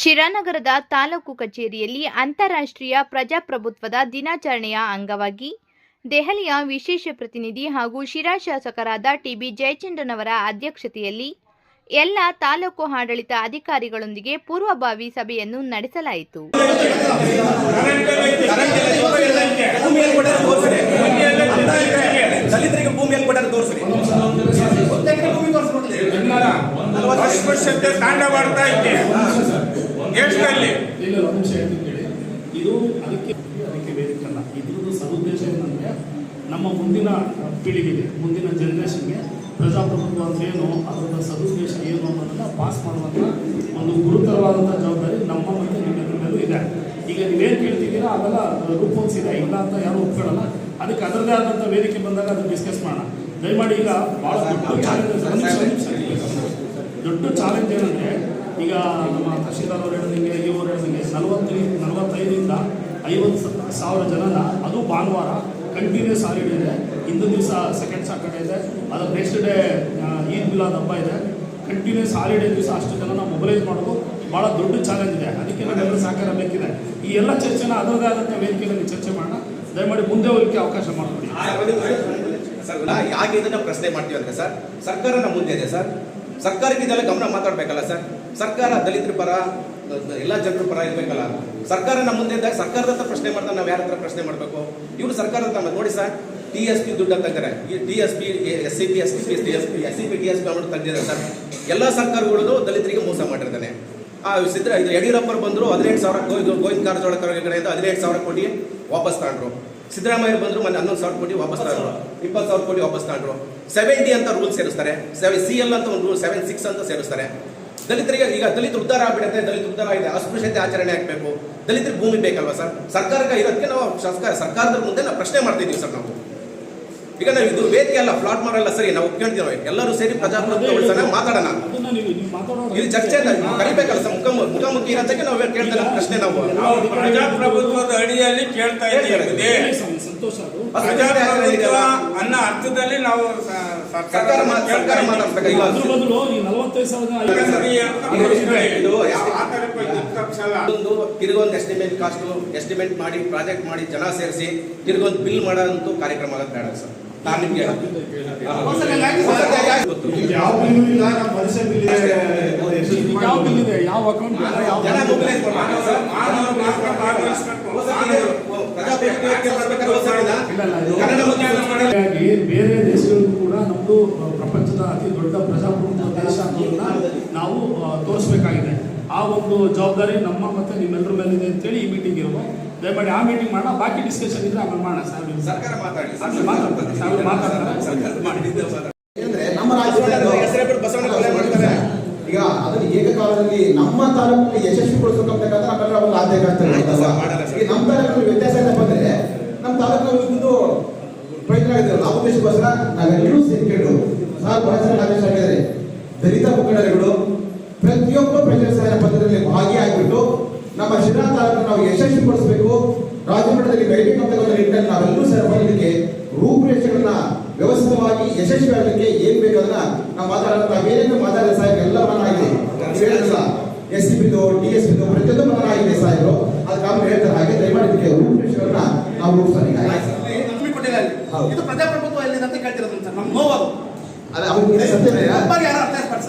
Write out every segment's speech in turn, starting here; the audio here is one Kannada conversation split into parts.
ಶಿರಾನಗರದ ತಾಲೂಕು ಕಚೇರಿಯಲ್ಲಿ ಅಂತಾರಾಷ್ಟ್ರೀಯ ಪ್ರಜಾಪ್ರಭುತ್ವದ ದಿನಾಚರಣೆಯ ಅಂಗವಾಗಿ ದೆಹಲಿಯ ವಿಶೇಷ ಪ್ರತಿನಿಧಿ ಹಾಗೂ ಶಿರಾ ಶಾಸಕರಾದ ಟಿಬಿ ಜಯಚಂದ್ರನವರ ಅಧ್ಯಕ್ಷತೆಯಲ್ಲಿ ಎಲ್ಲ ತಾಲೂಕು ಆಡಳಿತ ಅಧಿಕಾರಿಗಳೊಂದಿಗೆ ಪೂರ್ವಭಾವಿ ಸಭೆಯನ್ನು ನಡೆಸಲಾಯಿತು. ಇದು ಅದಕ್ಕೆ ವೇದಿಕೆ ಅಲ್ಲ. ಇದ್ರದ್ದು ಸದುದ್ದೇಶ ಏನಂದರೆ ನಮ್ಮ ಮುಂದಿನ ಪೀಳಿಗೆಗೆ, ಮುಂದಿನ ಜನರೇಷನ್ಗೆ ಪ್ರಜಾಪ್ರಭುತ್ವ ಅಂತ ಏನು, ಅದರ ಸದುದ್ದೇಶ ಏನು ಅನ್ನೋದನ್ನು ಪಾಸ್ ಮಾಡುವಂಥ ಒಂದು ಗುರುತರವಾದಂಥ ಜವಾಬ್ದಾರಿ ನಮ್ಮ ಮತ್ತು ನಿಮ್ಮೆಲ್ಲರ ಮೇಲೂ ಇದೆ. ಈಗ ನೀವೇನು ಕೇಳ್ತಿದ್ದೀರಾ ಅದೆಲ್ಲ ರೂಪೋನ್ಸ್ ಇದೆ, ಇಲ್ಲ ಅಂತ ಯಾರು ಒಪ್ಕೊಳ್ಳಲ್ಲ. ಅದಕ್ಕೆ ಅದರದೇ ಆದಂಥ ವೇದಿಕೆ ಬಂದಾಗ ಅದನ್ನು ಡಿಸ್ಕಸ್ ಮಾಡೋಣ. ದಯಮಾಡಿ ಈಗ ಭಾಳ ದೊಡ್ಡ ಚಾಲೆಂಜ್ ಏನಂದರೆ, ಈಗ ನಮ್ಮ ತಹಶೀಲ್ದಾರ್ ಅವರು ಹೇಳಿದಂಗೆ, ಇವರು ಹೇಳಿದಂಗೆ 45ರಿಂದ 50,000 ಜನನ, ಅದು ಭಾನುವಾರ ಕಂಟಿನ್ಯೂಸ್ ಹಾಲಿಡೇ ಇದೆ. ಹಿಂದಿನ ದಿವಸ ಸೆಕೆಂಡ್ ಸಾಟರ್ಡೆ ಇದೆ, ಅದರ ನೆಕ್ಸ್ಟ್ ಡೇ ಈದ್ ಮಿಲಾದ್ ಹಬ್ಬ ಇದೆ. ಕಂಟಿನ್ಯೂಸ್ ಹಾಲಿಡೇ ದಿವಸ ಅಷ್ಟು ಜನನ ಮೊಬಲೈಸ್ ಮಾಡೋದು ಭಾಳ ದೊಡ್ಡ ಚಾಲೆಂಜ್ ಇದೆ. ಅದಕ್ಕೆ ನಾವೆಲ್ಲರೂ ಸಹಕಾರ ಬೇಕಿದೆ. ಈ ಎಲ್ಲ ಚರ್ಚೆನ ಅದರದೇ ಆದಂಥ ವೇದಿಕೆಯಲ್ಲಿ ಚರ್ಚೆ ಮಾಡೋಣ. ದಯಮಾಡಿ ಮುಂದೆ ಹೋಗಲಿಕ್ಕೆ ಅವಕಾಶ ಮಾಡಿಕೊಡಿ. ಸರ್, ಯಾಕೆ ಇದನ್ನು ಪ್ರಶ್ನೆ ಮಾಡ್ತೀವಿ ಅಂದರೆ ಸರ್, ಸರ್ಕಾರ ನಮ್ಮ ಮುಂದೆ ಇದೆ ಸರ್. ಸರ್ಕಾರಕ್ಕೆ ಇದೆಲ್ಲ ಗಮನ ಮಾತಾಡಬೇಕಲ್ಲ ಸರ್. ಸರ್ಕಾರ ದಲಿತರ ಪರ, ಎಲ್ಲ ಜನರ ಪರ ಇರಬೇಕಲ್ಲ. ಸರ್ಕಾರ ನಮ್ಮ ಮುಂದೆ ಇದ್ದಾಗ ಸರ್ಕಾರದ ಹತ್ರ ಪ್ರಶ್ನೆ ಮಾಡ್ತಾರೆ, ನಾವು ಯಾರ ಹತ್ರ ಪ್ರಶ್ನೆ ಮಾಡಬೇಕು? ಇವರು ಸರ್ಕಾರದ ಹತ್ರ ನೋಡಿ ಸರ್, TSP ದುಡ್ಡು ಅಂತಂದರೆ ಈ TSP, SCP, SCP, TSP amount ತೆಗೆದಿದ್ದಾರೆ ಸರ್. ಎಲ್ಲ ಸರ್ಕಾರಗಳು ದಲಿತರಿಗೆ ಮೋಸ ಮಾಡಿರ್ತಾನೆ. ಇದು ಯಡಿಯೂರಪ್ಪರು ಬಂದರು 18,000 ಗೋವಿಂದ ಕಾರಜೋಳ ಕಡೆಯಿಂದ 18,000 ಕೋಟಿ ವಾಪಸ್ ತಗೊಂಡ್ರು. ಸಿದ್ದರಾಮಯ್ಯ ಬಂದರು ಮೊನ್ನೆ 11,000 ಕೋಟಿ ವಾಪಸ್ ತಗೊಂಡ್ರು, 20,000 ಕೋಟಿ ವಾಪಸ್ ತಗೊಂಡ್ರು. 70 ಅಂತ ರೂಲ್ ಸೇರಿಸ್ತಾರೆ, CL ಅಂತ ಒಂದು ರೂಲ್ 76 ಅಂತ ಸೇರಿಸ್ತಾರೆ. ದಲಿತರಿಗೆ ಈಗ ದಲಿತ ಉದ್ಧಾರ ಆಗ್ಬಿಡುತ್ತೆ, ದಲಿತ ಉದ್ಧಾರ ಆಗಿದೆ, ಅಸ್ಪೃಶ್ಯತೆ ಆಚರಣೆ ಆಗಬೇಕು, ದಲಿತರಿಗೆ ಭೂಮಿ ಬೇಕಲ್ವಾ ಸರ್? ಸರ್ಕಾರಕ್ಕೆ ಇರೋದಕ್ಕೆ ನಾವು ಸರ್ಕಾರದ ಮುಂದೆ ನಾವು ಪ್ರಶ್ನೆ ಮಾಡ್ತಿದ್ದೀವಿ ಸರ್. ನಾವು ಈಗ ನಾವು ಇದು ವೇದಿಕೆ ಅಲ್ಲ, ಫ್ಲಾಟ್ ಮಾಡಲ್ಲ ಸರಿ, ನಾವು ಕೇಳ್ತೀವಿ ಎಲ್ಲರೂ ಸೇರಿ ಪ್ರಜಾಪ್ರಭುತ್ವ ಮಾತಾಡೋಣ. ಇದು ಚರ್ಚೆ ಕರಿಬೇಕಲ್ಲ ಸರ್, ಮುಖಾಮುಖಿ ಇರೋದಕ್ಕೆ ನಾವು ಕೇಳ್ತಾ ಪ್ರಶ್ನೆ. ನಾವು ಪ್ರಜಾಪ್ರಭುತ್ವದ ಅಡಿಯಲ್ಲಿ ಕೇಳ್ತಾ ಇದ್ದೀವಿ. ಪ್ರಜಾಪ್ರಭುತ್ವ ಅನ್ನೋ ಅರ್ಥದಲ್ಲಿ ನಾವು ಸರ್ಕಾರ ಮಾತಾಡ್ಬೇಕು. ತಿರುಗೊಂದು ಎಸ್ಟಿಮೇಟ್ ಕಾಸ್ಟ್ ಎಸ್ಟಿಮೇಟ್ ಮಾಡಿ, ಪ್ರಾಜೆಕ್ಟ್ ಮಾಡಿ, ಜನ ಸೇರಿಸಿ ತಿರುಗೊಂದು ಬಿಲ್ ಮಾಡೋಂಥ ಕಾರ್ಯಕ್ರಮ ಆಗೋದು ಬೇಡ ಸರ್. ನಾನು ನಿಮ್ಗೆ ಬೇರೆ ದೇಶಗಳಿಗೂ ಕೂಡ ನಮ್ಮದು ಪ್ರಪಂಚದ ಅತಿ ದೊಡ್ಡ ಪ್ರಜಾಪ್ರಭುತ್ವ ದೇಶ ಅನ್ನೋದನ್ನ ನಾವು ತೋರಿಸಬೇಕಾಗಿದೆ. ಆ ಒಂದು ಜವಾಬ್ದಾರಿ ನಮ್ಮ ಮತ್ತೆ ನಿಮ್ಮೆಲ್ಲರ ಮೇಲಿದೆ ಅಂತೇಳಿ ಈ ಮೀಟಿಂಗ್ ಇರೋದು. ದಯಮಾಡಿ ಆ ಮೀಟಿಂಗ್ ಮಾಡೋಣ. ಬಾಕಿ ಡಿಸ್ಕಷನ್ ಇದ್ರೆ ಆಮೇಲೆ ಮಾಡೋಣ. ಸರ್ಕಾರ ಮಾತಾಡಿ, ನಮ್ಮ ರಾಜ್ಯದಲ್ಲಿ ಈಗ ಅದನ್ನು ಏಕಕಾಲದಲ್ಲಿ ನಮ್ಮ ತಾಲೂಕಿನಲ್ಲಿ ಯಶಸ್ವಿಗೊಳಿಸಬೇಕಂತಕ್ಕಂಥ ನಮ್ಮೆಲ್ಲರ ಒಂದು ಆದ್ಯತೆ ಆಗ್ತದೆ. ನಮ್ಮ ತಾಲೂಕಿನಲ್ಲಿ ವ್ಯತ್ಯಾಸ ಏನಪ್ಪ ಅಂದ್ರೆ, ನಮ್ಮ ತಾಲೂಕಿನಲ್ಲಿ ಒಂದು ಪ್ರಯತ್ನ ಆಗಿದೆ. ಆ ಉದ್ದೇಶಕ್ಕೋಸ್ಕರ ನಾವೆಲ್ಲರೂ ಸೇರ್ಕೊಂಡು ಆಗಿದ್ದಾರೆ, ದಲಿತ ಮುಖಂಡರುಗಳು ಪ್ರತಿಯೊಬ್ಬ ಪ್ರಜಾಸಹಾಯ ಪದ್ಧತಿಯಲ್ಲಿ ಭಾಗಿಯಾಗಿಬಿಟ್ಟು ನಮ್ಮ ಶಿರಾ ತಾಲೂಕನ್ನು ನಾವು ಯಶಸ್ವಿಗೊಳಿಸಬೇಕು, ರಾಜ್ಯ ಮಟ್ಟದಲ್ಲಿ ಬೆಳಬೇಕಂತ ನಿಟ್ಟಿನಲ್ಲಿ ನಾವೆಲ್ಲರೂ ಸೇರ್ಕೊಳ್ಳಲಿಕ್ಕೆ ರೂಪುರೇಷೆಗಳನ್ನ ವ್ಯವಸ್ಥಿತವಾಗಿ ಯಶಸ್ವಿಯಾಗಲಿಕ್ಕೆ ಏನ್ ಬೇಕದನ್ನ ನಾವು ಮಾತಾಡೋಣ. ಬೇರೆ ಮಾತಾಡಿದ ಸಾಹೇಬ್ ಎಲ್ಲ ಮನಾಗಿದೆ, SCP, TSP ಪ್ರತಿಯೊಂದು ಮನಾಗಿದೆ ಸಾಹೇಬರು. ಅದಕ್ಕೆ ಅವ್ರು ಹೇಳ್ತಾರೆ. ಹಾಗೆ ದಯಮಾಡಿ ಇದಕ್ಕೆ ರೂಪುರೇಷೆಗಳನ್ನ ನಾವು ರೂಪಿಸ್ತಾರೆ. ಇದು ಪ್ರಜಾಪ್ರಭುತ್ವ ಎಲ್ಲಿದೆ ಅಂತ ಕೇಳ್ತಿರೋದು ಸರ್. ನಮ್ಮ ನೋವು ಅದೇ ಅವ್ರಿಗೆ ಸತ್ಯವೇ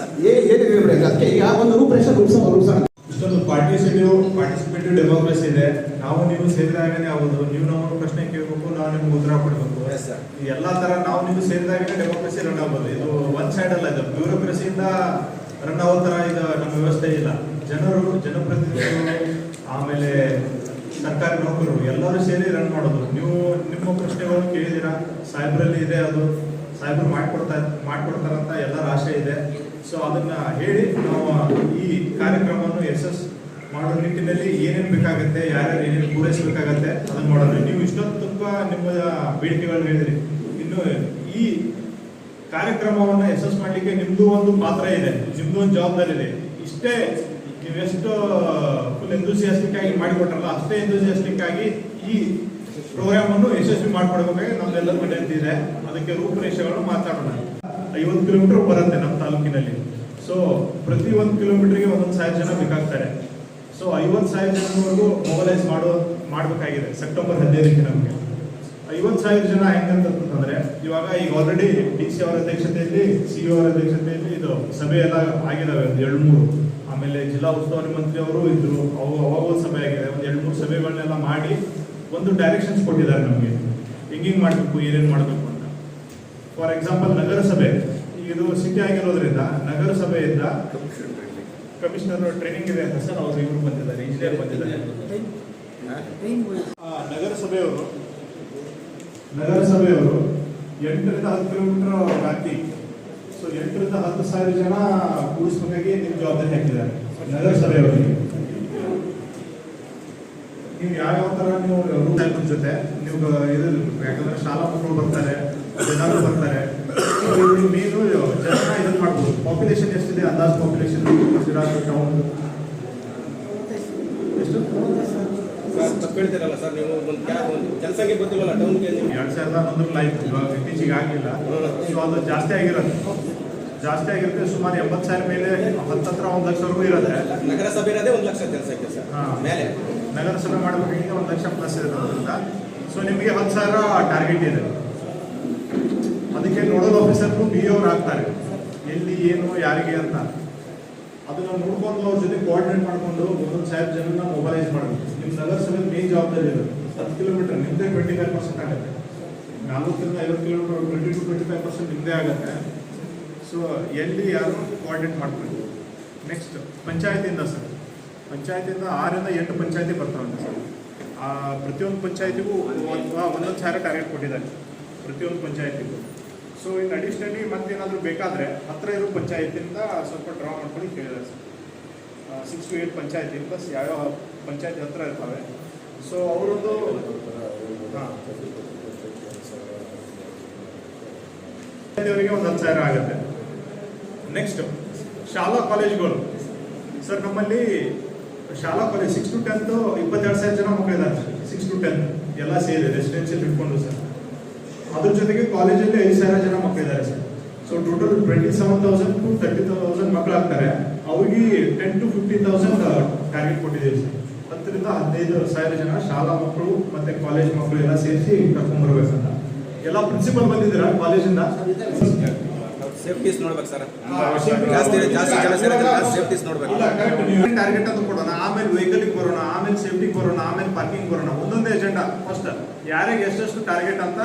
ಅದಕ್ಕೆ ಈಗ ಒಂದು ರೂಪರೇಷೆ ರೂಪಿಸೋಣ. ಇಷ್ಟೊಂದು ಪಾರ್ಟಿಸಿಪೇಟಿವ್ ಡೆಮೋಕ್ರಸಿ ಇದೆ. ನಾವು ನೀವು ಸೇರಿದಾಗನೇ ಆಗೋದು. ನೀವು ನಾವು ಪ್ರಶ್ನೆ ಕೇಳಬೇಕು, ನಾವು ನಿಮ್ಗೆ ಉತ್ತರ ಕೊಡಬೇಕು. ಎಲ್ಲಾ ತರ ನಾವು ನೀವು ಸೇರಿದಾಗನೇ ಡೆಮೋಕ್ರಸಿ ರನ್ ಆಗ್ಬೋದು. ಇದು ಒನ್ ಸೈಡ್ ಅಲ್ಲ, ಇದು ಬ್ಯೂರೋಕ್ರಸಿಯಿಂದ ರನ್ ಆಗೋ ತರ ಇದು ನಮ್ಮ ವ್ಯವಸ್ಥೆ ಇಲ್ಲ. ಜನಪ್ರತಿನಿಧಿಗಳು, ಆಮೇಲೆ ಸರ್ಕಾರಿ ನೌಕರರು ಎಲ್ಲರೂ ಸೇರಿ ರನ್ ಮಾಡೋದು. ನೀವು ನಿಮ್ಮ ಪ್ರಶ್ನೆಗಳು ಕೇಳಿದಿರಾ, ಸಾಹೇಬ್ರಲ್ಲಿ ಇದೆ, ಅದು ಸಾಹೇಬರು ಮಾಡ್ಕೊಡ್ತಾರಂತ ಎಲ್ಲರ ಆಶೆ ಇದೆ. ಸೊ ಅದನ್ನ ಹೇಳಿ ನಾವು ಈ ಕಾರ್ಯಕ್ರಮವನ್ನು ಯಶಸ್ಸು ಮಾಡೋ ನಿಟ್ಟಿನಲ್ಲಿ ಏನೇನು ಬೇಕಾಗುತ್ತೆ, ಯಾರ್ಯಾರು ಏನೇನು ಪೂರೈಸಬೇಕಾಗತ್ತೆ ಅದನ್ನ ಮಾಡೋದು. ನೀವು ಇಷ್ಟೊಂದು ತುಂಬ ನಿಮ್ಮ ಬೇಡಿಕೆಗಳನ್ನ ಹೇಳಿದ್ರಿ. ಇನ್ನು ಈ ಕಾರ್ಯಕ್ರಮವನ್ನು ಯಶಸ್ಸು ಮಾಡಲಿಕ್ಕೆ ನಿಮ್ದು ಒಂದು ಪಾತ್ರ ಇದೆ, ನಿಮ್ದು ಒಂದು ಜವಾಬ್ದಾರಿ ಇದೆ. ಇಷ್ಟೇ ನೀವೆಷ್ಟು ಫುಲ್ ಎಂಥೂಸಿಯಾಸ್ಟಿಕ್ ಆಗಿ ಮಾಡಿಕೊಟ್ರಲ್ಲ, ಅಷ್ಟೇ ಎಂಥೂಸಿಯಾಸ್ಟಿಕ್ ಆಗಿ ಈ ಪ್ರೋಗ್ರಾಮ್ ಅನ್ನು ಯಶಸ್ವಿ ಮಾಡ್ಕೊಡ್ಬೇಕಾಗಿ ನಮ್ದೆಲ್ಲರ ವಿನಂತಿ ಇದೆ. ಅದಕ್ಕೆ ರೂಪುರೇಷೆಗಳನ್ನು ಮಾತಾಡೋಣ. 50 ಕಿಲೋಮೀಟರ್ ಬರುತ್ತೆ ನಮ್ಮ ತಾಲೂಕಿನಲ್ಲಿ. ಸೊ ಪ್ರತಿ 1 ಕಿಲೋಮೀಟರ್ಗೆ 1,000 ಜನ ಬೇಕಾಗ್ತಾರೆ. ಸೊ 50,000 ಜನವರೆಗೂ ಮೊಬಲೈಸ್ ಮಾಡಬೇಕಾಗಿದೆ ಸೆಪ್ಟೆಂಬರ್ 15ಕ್ಕೆ ನಮಗೆ. 50,000 ಜನ ಹೆಂಗಂತಂದ್ರೆ ಇವಾಗ ಈಗ ಆಲ್ರೆಡಿ DC ಅವರ ಅಧ್ಯಕ್ಷತೆಯಲ್ಲಿ CO ಅವರ ಅಧ್ಯಕ್ಷತೆಯಲ್ಲಿ ಇದು ಸಭೆ ಎಲ್ಲ ಆಗಿದಾವೆ, ಒಂದು 2-3. ಆಮೇಲೆ ಜಿಲ್ಲಾ ಉಸ್ತುವಾರಿ ಮಂತ್ರಿ ಅವರು ಇದ್ರು, ಅವಾಗ ಒಂದು ಸಭೆ ಆಗಿದೆ. ಒಂದು 2-3 ಸಭೆಗಳನ್ನೆಲ್ಲ ಮಾಡಿ ಒಂದು ಡೈರೆಕ್ಷನ್ಸ್ ಕೊಟ್ಟಿದ್ದಾರೆ ನಮಗೆ, ಹೆಂಗಿಂಗ್ ಮಾಡಬೇಕು, ಏನೇನು ಮಾಡಬೇಕು ಅಂತ. ಫಾರ್ ಎಕ್ಸಾಂಪಲ್ ನಗರಸಭೆ, ಈಗ ಇದು ಸಿಟಿ ಆಗಿರೋದ್ರಿಂದ ನಗರಸಭೆಯಿಂದ ಕಮಿಷನರ್ ಟ್ರೈನಿಂಗ್ ಇದೆ ಅಂತ ಸರ್, ಅವರು ಇವರು ಬಂದಿದ್ದಾರೆ, ಇಂಜಿನಿಯರ್ ಬಂದಿದ್ದಾರೆ. ನಗರಸಭೆಯವರು 8ರಿಂದ 10 ಕಿಲೋಮೀಟರ್ ವ್ಯಾಪ್ತಿ, ಸೊ 8ರಿಂದ 10,000 ಜನ ಕೂಡಿಸ್ಬೇಕಾಗಿ ನಿಮ್ಮ ಜವಾಬ್ದಾರಿ ಹಾಕಿದ್ದಾರೆ ನಗರಸಭೆಯವರಿಗೆ. ನೀವು ಯಾವ್ಯಾವ ಥರ ನೀವು ರೂಟ್ ಹಾಕೋದ್ರ ಜೊತೆ ನೀವು ಇದು, ಯಾಕಂದ್ರೆ ಶಾಲಾ ಮಕ್ಕಳು ಬರ್ತಾರೆ, ಜನರು ಬರ್ತಾರೆ, ಮೀನು ಜನ ಇದನ್ನು ಮಾಡ್ಬೋದು. ಪಾಪ್ಯುಲೇಷನ್ ಎಷ್ಟಿದೆ ಅಂದಾಜು ಪಾಪ್ಯುಲೇಷನ್ ಸಿರಾಜ್ ಟೌನ್ ಎಷ್ಟು ತಪ್ಪು ಹೇಳ್ತೀರಲ್ಲ ಸರ್ ನೀವು. ಒಂದು ಜನಸಂಖ್ಯೆ ಗೊತ್ತಿಲ್ವಲ್ಲ ಟೌನ್ಗೆ. 2011 ಆಯ್ತು, ಇವಾಗ ಇತ್ತೀಚೆಗೆ ಆಗಿಲ್ಲ. ಸೊ ಅದು ಜಾಸ್ತಿ ಆಗಿರುತ್ತೆ. ಸುಮಾರು 80,000 ಮೇಲೆ ಹತ್ತತ್ರ 1 ಲಕ್ಷವರೆಗೂ ಇರುತ್ತೆ. ನಗರಸಭೆ ಇರೋದೇ 1 ಲಕ್ಷ ಜನಸಂಖ್ಯೆ ಸರ್ ಮೇಲೆ. ನಗರಸಭೆ ಮಾಡಬೇಕಾಗಿದ್ದ 1 ಲಕ್ಷ ಪ್ಲಸ್ ಇರೋದ್ರಿಂದ ಸೊ ನಿಮಗೆ 10,000 ಟಾರ್ಗೆಟ್ ಇದೆ. ಅದಕ್ಕೆ ನೋಡಲ್ ಆಫೀಸರ್ನು BO ಅವ್ರು ಹಾಕ್ತಾರೆ, ಎಲ್ಲಿ ಏನು ಯಾರಿಗೆ ಅಂತ. ಅದನ್ನ ನೋಡ್ಕೊಂಡು ಅವ್ರ ಜೊತೆ ಕೋಆರ್ಡಿನೇಟ್ ಮಾಡಿಕೊಂಡು 1,000 ಜನನ ಮೊಬಲೈಸ್ ಮಾಡಬೇಕು. ನಿಮ್ಮ ನಗರಸಭೆ ಮೇನ್ ಜವಾಬ್ದಾರಿ ಇರೋದು. 10 ಕಿಲೋಮೀಟರ್ ನಿಮ್ಮದೇ 25% ಆಗುತ್ತೆ. 40ರಿಂದ 50 ಕಿಲೋಮೀಟರ್ 20-25% ನಿಮ್ಮದೇ ಆಗುತ್ತೆ. ಸೊ ಎಲ್ಲಿ ಯಾರು ಕೋಆರ್ಡಿನೇಟ್ ಮಾಡ್ಕೊಂಡು. ನೆಕ್ಸ್ಟ್ ಪಂಚಾಯತಿಯಿಂದ ಸರ್, ಪಂಚಾಯತಿಯಿಂದ 6ರಿಂದ 8 ಪಂಚಾಯತಿ ಬರ್ತಾವಂತೆ ಸರ್. ಪ್ರತಿಯೊಂದು ಪಂಚಾಯತಿಗೂ 1,000 ಟಾರ್ಗೆಟ್ ಕೊಟ್ಟಿದ್ದಾರೆ ಪ್ರತಿಯೊಂದು ಪಂಚಾಯತಿಗೂ. ಸೊ ಇನ್ನು ಅಡಿಷ್ನಲಿ ಮತ್ತೇನಾದರೂ ಬೇಕಾದರೆ ಹತ್ತಿರ ಇರೋ ಪಂಚಾಯತಿಯಿಂದ ಸ್ವಲ್ಪ ಡ್ರಾ ಮಾಡ್ಕೊಂಡು ಕೇಳಿದ್ದಾರೆ ಸರ್. 6 to 8 ಪಂಚಾಯತಿ ಪ್ಲಸ್ ಯಾವ್ಯಾವ ಪಂಚಾಯತಿ ಹತ್ರ ಇರ್ತವೆ. ಸೊ ಅವರೊಂದು ಪಂಚಾಯತಿಯವರಿಗೆ 10,000 ಆಗುತ್ತೆ. ನೆಕ್ಸ್ಟ್ ಶಾಲಾ ಕಾಲೇಜ್ಗಳು ಸರ್, ನಮ್ಮಲ್ಲಿ ಶಾಲಾ ಕಾಲೇಜ್ 6 to 10 22,000 ಜನ ಮಕ್ಕಳಿದ್ದಾರೆ. 6 to 10 ಎಲ್ಲ ಸೇರಿ ರೆಸಿಡೆನ್ಷಿಯಲ್ ಇಟ್ಕೊಂಡು ಸರ್. ಅದ್ರ ಜೊತೆಗೆ ಕಾಲೇಜಲ್ಲಿ 5,000 ಜನ ಮಕ್ಕಳಿದ್ದಾರೆ ಸರ್. So total 27,000 to 30,000 ಮಕ್ಕಳಾಗ್ತಾರೆ. ಅವ್ರಿಗೆ 10 to 15,000 ಟಾರ್ಗೆಟ್ ಕೊಟ್ಟಿದ್ದೀವಿ ಸರ್. 10ರಿಂದ 15,000 ಜನ ಶಾಲಾ ಮಕ್ಕಳು ಮತ್ತೆ ಕಾಲೇಜ್ ಮಕ್ಕಳು ಎಲ್ಲ ಸೇರಿಸಿ ಕರ್ಕೊಂಡ್ಬರ್ಬೇಕಂತ. ಎಲ್ಲ ಪ್ರಿನ್ಸಿಪಲ್ ಬಂದಿದ್ದೀರಾ ಕಾಲೇಜಿಂದ? ಸೇಫ್ಟೀಸ್ ನೋಡ್ಬೇಕು ಸರ್. ಜಾಸ್ತಿ ಜನ ಸೇರಿದ್ರೆ ಸೇಫ್ಟೀಸ್ ನೋಡ್ಬೇಕು. ಟಾರ್ಗೆಟ್ ಅಂತ ಕೊಡೋಣ, ಆಮೇಲೆ ವೆಹಿಕಲ್ಗೆ ಬರೋಣ, ಆಮೇಲೆ ಸೇಫ್ಟಿಗೆ ಬರೋಣ, ಆಮೇಲೆ ಪಾರ್ಕಿಂಗ್ ಬರೋಣ. ಒಂದೊಂದೇ ಎಜೆಂಡಾ. ಫಸ್ಟ್ ಯಾರಿಗೆ ಎಷ್ಟೆಷ್ಟು ಟಾರ್ಗೆಟ್ ಅಂತ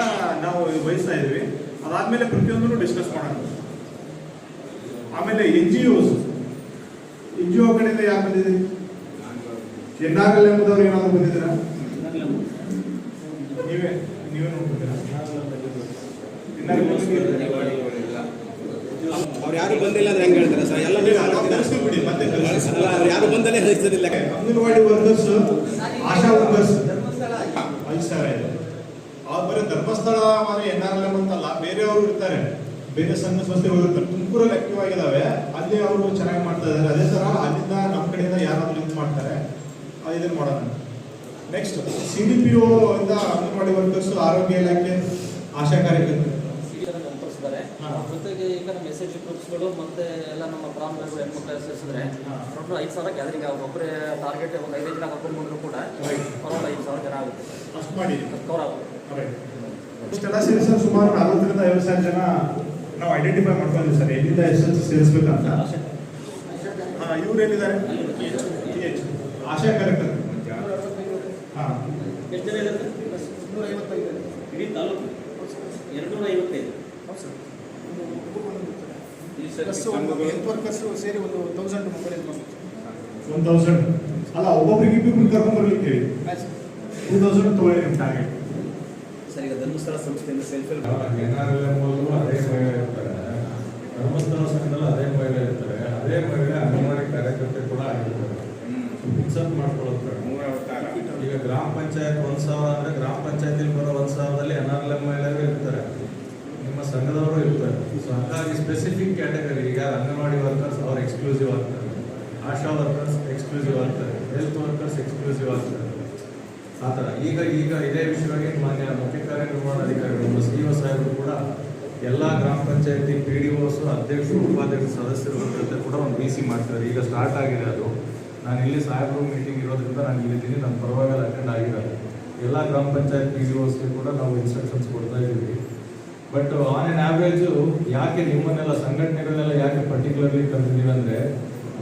ನಾವು ವಹಿಸ್ತಾ ಇದ್ವಿ. ಅದಾದ್ಮೇಲೆ ಪ್ರತಿಯೊಂದನ್ನು ಡಿಸ್ಕಸ್ ಮಾಡೋಣ. ಆಮೇಲೆ NGO ಕಡೆಯಿಂದ ಯಾರು ಬಂದಿದ್ದೀರಿ? NRL ಎಂಬುದವ್ರು ಏನಾದ್ರು ಬಂದಿದ್ದೀರಾ? ನೀವೇ ನೋಡ್ಬೋದಿರಾ? ಅವ್ರು ಯಾರು ಬಂದಿಲ್ಲ ಅಂದ್ರೆ ಹೆಂಗೆ ಹೇಳ್ತಾರೆ ಸರ್? ಎಲ್ಲ ಯಾರು ಬಂದಲೇ ಹೇಳ್ತಿರ್ಲಿಲ್ಲ. ಅಂಗನವಾಡಿ ವರ್ಕರ್ಸ್, ಆಶಾ ವರ್ಕರ್ಸ್ 5,000 ಇದೆ. ಅವ್ರು ಬರೀ ಧರ್ಮಸ್ಥಳ NRL ಅಂತಲ್ಲ, ಬೇರೆಯವರು ಇರ್ತಾರೆ, ಬೇರೆ ಸಂಘ ಸಂಸ್ಥೆಗಳು ಇರ್ತಾರೆ. ತುಮಕೂರಲ್ಲಿ ಆಕ್ಟಿವ್ ಆಗಿದ್ದಾವೆ, ಅಲ್ಲಿ ಅವರು ಚೆನ್ನಾಗಿ ಮಾಡ್ತಾ ಇದ್ದಾರೆ. ಅದೇ ಥರ ಅಲ್ಲಿಂದ ನಮ್ಮ ಕಡೆಯಿಂದ ಯಾರಾದರೂ ಲಿಂಕ್ ಮಾಡ್ತಾರೆ, ಇದನ್ನು ಮಾಡೋಣ. ನೆಕ್ಸ್ಟ್ CDPO ಇಂದ ಅಂಗನವಾಡಿ ವರ್ಕರ್ಸ್, ಆರೋಗ್ಯ ಇಲಾಖೆ, ಆಶಾ ಕಾರ್ಯಕರ್ತರು ಜೊತೆಗೆ ಈಗ ನಮ್ಮ SHG ಗ್ರೂಪ್ಸ್ಗಳು ಮತ್ತೆ ಎಲ್ಲ ನಮ್ಮ ಪ್ರಾಂತಗಳು ಹೆಣ್ಮಕ್ಳು ಸೇರಿಸಿದ್ರೆ ಟೋಟಲ್ 5,000 ಗ್ಯಾದರಿಂಗ್ ಆಗುತ್ತೆ. ಒಬ್ಬರೇ ಟಾರ್ಗೆಟ್ ಒಂದು 5 ಜನ ಕರ್ಕೊಂಡು ಬಂದರೂ ಕೂಡ ಅರೌಂಡ್ 5,000 ಜನ ಆಗುತ್ತೆ. ಅಷ್ಟು ಮಾಡಿ ಕವರ್ ಆಗುತ್ತೆ. ಇಷ್ಟೆಲ್ಲ ಸೇರಿ ಸರ್ ಸುಮಾರು 40,000ರಿಂದ 50,000 ಜನ ನಾವು ಐಡೆಂಟಿಫೈ ಮಾಡ್ಕೊಂಡಿದ್ದೀವಿ ಸರ್, ಎಲ್ಲಿಂದ ಎಷ್ಟು ಸೇರಿಸ್ಬೇಕಂತ. ಇವ್ರು ಏನಿದ್ದಾರೆ ಆಶಾ ಕಾರ್ಯಕರ್ತರು. ಹಾಂ, ಎಷ್ಟು ಜನ ಇರುತ್ತೆ? 255 ಇಡೀ ತಾಲೂಕು 255. ವರ್ಕರ್ಸ್ ಸೇರಿ ಒಂದು 1,000 ಮೊಬೈಲ್ 1,000 ಅಲ್ಲ, ಒಬ್ಬೊಬ್ಬರಿಗೆ ಇಬ್ಬರು ಕರ್ಕೊಂಡು ಬರ್ಲಿಕ್ಕೆ 2,000 ತೊಗೊಳ್ಳಿ ನಿಮ್ಮ ಟಾರ್ಗೆಟ್. ಸರ್, ಈಗ ಧರ್ಮಸ್ಥಳ ಸಂಸ್ಥೆಯಿಂದ ಸೆಲ್ಫ್ ಹೆಲ್ಪ್ NRL ಎಂಬುದು ಅದೇ ಮಹಿಳೆ ಇರ್ತಾರೆ, ಧರ್ಮಸ್ಥಳ ಸಂಘದಲ್ಲಿ ಅದೇ ಮಹಿಳೆ ಇರ್ತಾರೆ, ಅದೇ ಮಹಿಳೆ ಅಂಗನವಾಡಿ ಕಾರ್ಯಕರ್ತೆ ಕೂಡ ಆಗಿರ್ತಾರೆ. ಫಿಕ್ಸಪ್ ಮಾಡ್ಕೊಳ್ಳೋದು. ಈಗ ಗ್ರಾಮ ಪಂಚಾಯತ್ 1,000 ಅಂದರೆ ಗ್ರಾಮ ಪಂಚಾಯತಿಲಿ ಬರೋ 1,000ದಲ್ಲಿ NRL ಮಹಿಳೆಯರು ಇರ್ತಾರೆ, ನಿಮ್ಮ ಸಂಘದವರು ಇರ್ತಾರೆ. ಸೊ ಹಾಗಾಗಿ ಸ್ಪೆಸಿಫಿಕ್ ಕ್ಯಾಟಗರಿ, ಈಗ ಅಂಗನವಾಡಿ ವರ್ಕರ್ಸ್ ಅವ್ರು ಎಕ್ಸ್ಕ್ಲೂಸಿವ್ ಆಗ್ತಾರೆ, ಆಶಾ ವರ್ಕರ್ಸ್ ಎಕ್ಸ್ಕ್ಲೂಸಿವ್ ಆಗ್ತಾರೆ, ಹೆಲ್ತ್ ವರ್ಕರ್ಸ್ ಎಕ್ಸ್ಕ್ಲೂಸಿವ್ ಆಗ್ತಾರೆ. ಆ ಥರ ಈಗ ಇದೇ ವಿಷಯವಾಗಿ ಮಾನ್ಯ ಮುಖ್ಯ ಕಾರ್ಯನಿರ್ವಹಣಾಧಿಕಾರಿಗಳು CO ಸಾಹೇಬರು ಕೂಡ ಎಲ್ಲ ಗ್ರಾಮ ಪಂಚಾಯತಿ PDOs, ಅಧ್ಯಕ್ಷರು, ಉಪಾಧ್ಯಕ್ಷರು, ಸದಸ್ಯರು ಜೊತೆ ಕೂಡ ಒಂದು BC ಮಾಡ್ತಾರೆ. ಈಗ ಸ್ಟಾರ್ಟ್ ಆಗಿದೆ ಅದು. ನಾನು ಇಲ್ಲಿ ಸಾಹೇಬ್ರು ಮೀಟಿಂಗ್ ಇರೋದ್ರಿಂದ ನಾನು ಇಲ್ಲಿದ್ದೀನಿ, ನನ್ನ ಪರವಾಗಿ ಅಟೆಂಡ್ ಆಗಿದ್ದಾರೆ. ಎಲ್ಲ ಗ್ರಾಮ ಪಂಚಾಯತ್ PDOಸ್ಗೆ ಕೂಡ ನಾವು ಇನ್ಸ್ಟ್ರಕ್ಷನ್ಸ್ ಕೊಡ್ತಾ ಇದ್ದೀವಿ. ಬಟ್ ಆನ್ ಆನ್ ಆವ್ರೇಜು ಯಾಕೆ ನಿಮ್ಮನ್ನೆಲ್ಲ ಸಂಘಟನೆಗಳನ್ನೆಲ್ಲ ಯಾಕೆ ಪರ್ಟಿಕ್ಯುಲರ್ಲಿ ಕರೆದಿದ್ದೀವಿ ಅಂದರೆ,